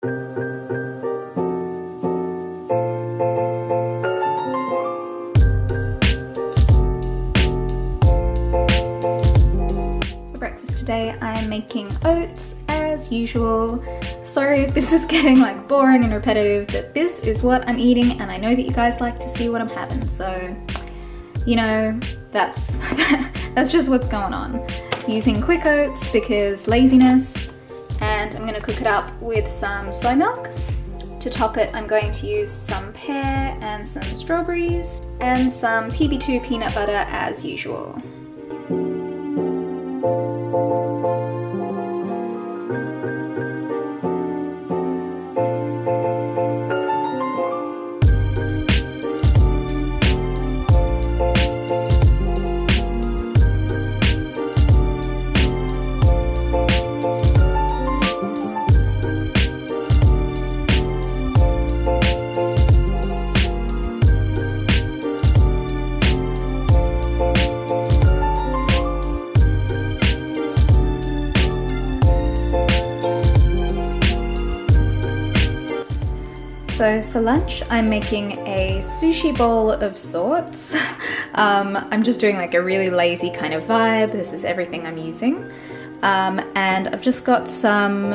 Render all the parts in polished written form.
For breakfast today, I'm making oats as usual. Sorry if this is getting like boring and repetitive, but this is what I'm eating and I know that you guys like to see what I'm having, so you know, that's just what's going on. Using quick oats because laziness, and I'm gonna cook it up with some soy milk. To top it, I'm going to use some pear and some strawberries and some PB2 peanut butter as usual. So for lunch, I'm making a sushi bowl of sorts. I'm just doing like a really lazy kind of vibe. This is everything I'm using. And I've just got some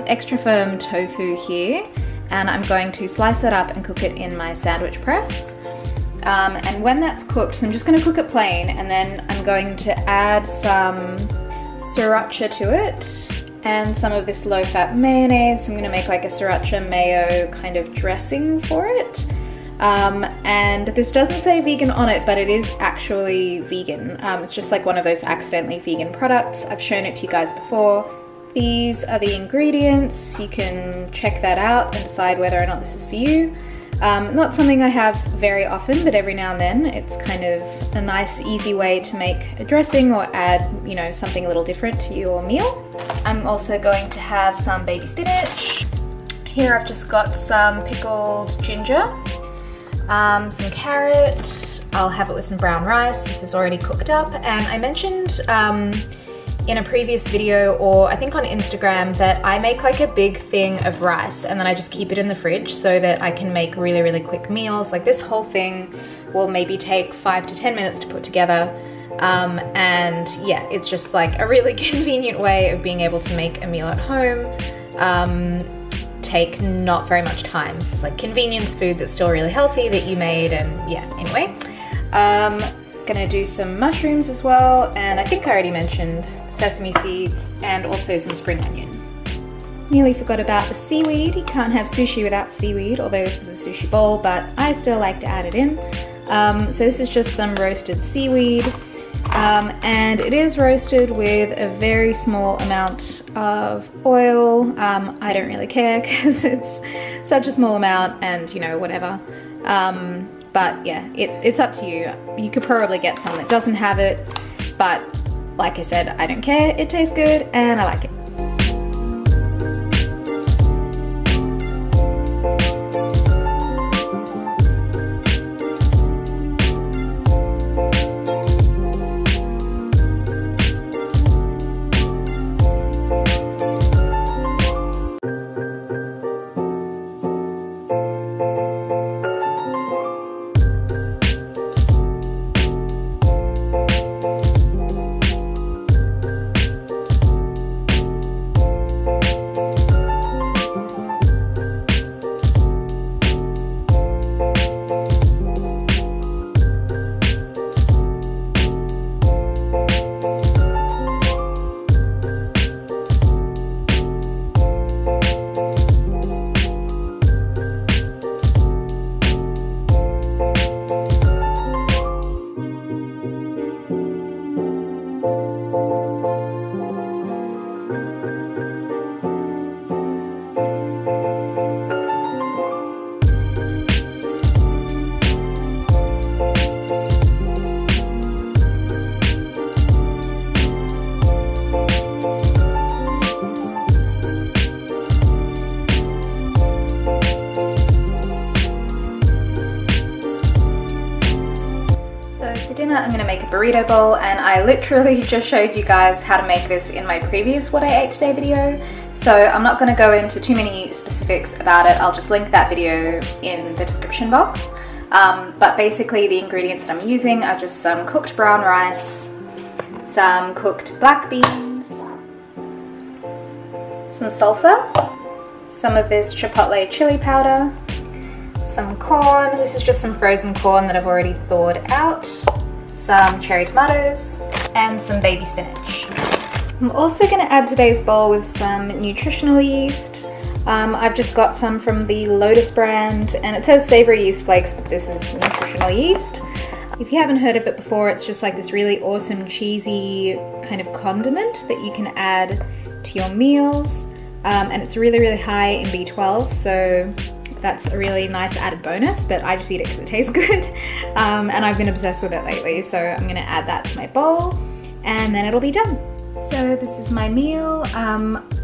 extra firm tofu here, and I'm going to slice that up and cook it in my sandwich press. And when that's cooked, so I'm just going to cook it plain, and then I'm going to add some sriracha to it and some of this low-fat mayonnaise. I'm gonna make like a sriracha mayo kind of dressing for it. And this doesn't say vegan on it, but it is actually vegan. It's just like one of those accidentally vegan products. I've shown it to you guys before. These are the ingredients. You can check that out and decide whether or not this is for you. Not something I have very often, but every now and then it's kind of a nice easy way to make a dressing or add, you know, something a little different to your meal. I'm also going to have some baby spinach. Here I've just got some pickled ginger, some carrot. I'll have it with some brown rice. This is already cooked up, and I mentioned in a previous video, or I think on Instagram, that I make like a big thing of rice and then I just keep it in the fridge so that I can make really, really quick meals. Like this whole thing will maybe take 5 to 10 minutes to put together. And yeah, it's just like a really convenient way of being able to make a meal at home. Take not very much time. So it's like convenience food that's still really healthy that you made, and yeah, anyway. Gonna do some mushrooms as well, and I think I already mentioned sesame seeds and also some spring onion. Nearly forgot about the seaweed. You can't have sushi without seaweed, although this is a sushi bowl, but I still like to add it in. So this is just some roasted seaweed, and it is roasted with a very small amount of oil. I don't really care because it's such a small amount and, you know, whatever. But yeah, it's up to you. You could probably get some that doesn't have it, but like I said, I don't care. It tastes good and I like it. I'm gonna make a burrito bowl, and I literally just showed you guys how to make this in my previous What I Ate Today video. So I'm not going to go into too many specifics about it. I'll just link that video in the description box. But basically the ingredients that I'm using are just some cooked brown rice, some cooked black beans, some salsa, some of this chipotle chili powder, some corn. This is just some frozen corn that I've already thawed out, some cherry tomatoes, and some baby spinach. I'm also going to add today's bowl with some nutritional yeast. I've just got some from the Lotus brand, and it says savory yeast flakes, but this is nutritional yeast. If you haven't heard of it before, it's just like this really awesome cheesy kind of condiment that you can add to your meals, and it's really, really high in B12, so that's a really nice added bonus, but I just eat it because it tastes good, and I've been obsessed with it lately, so I'm going to add that to my bowl, and then it'll be done. So this is my meal.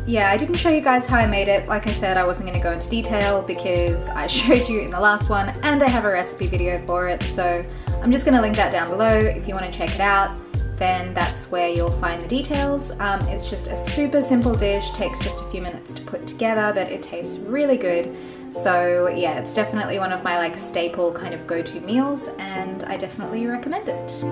Yeah, I didn't show you guys how I made it. Like I said, I wasn't going to go into detail because I showed you in the last one, and I have a recipe video for it, so I'm just going to link that down below. If you want to check it out, then that's where you'll find the details. It's just a super simple dish, takes just a few minutes to put together, but it tastes really good. So yeah, it's definitely one of my like staple kind of go-to meals, and I definitely recommend it.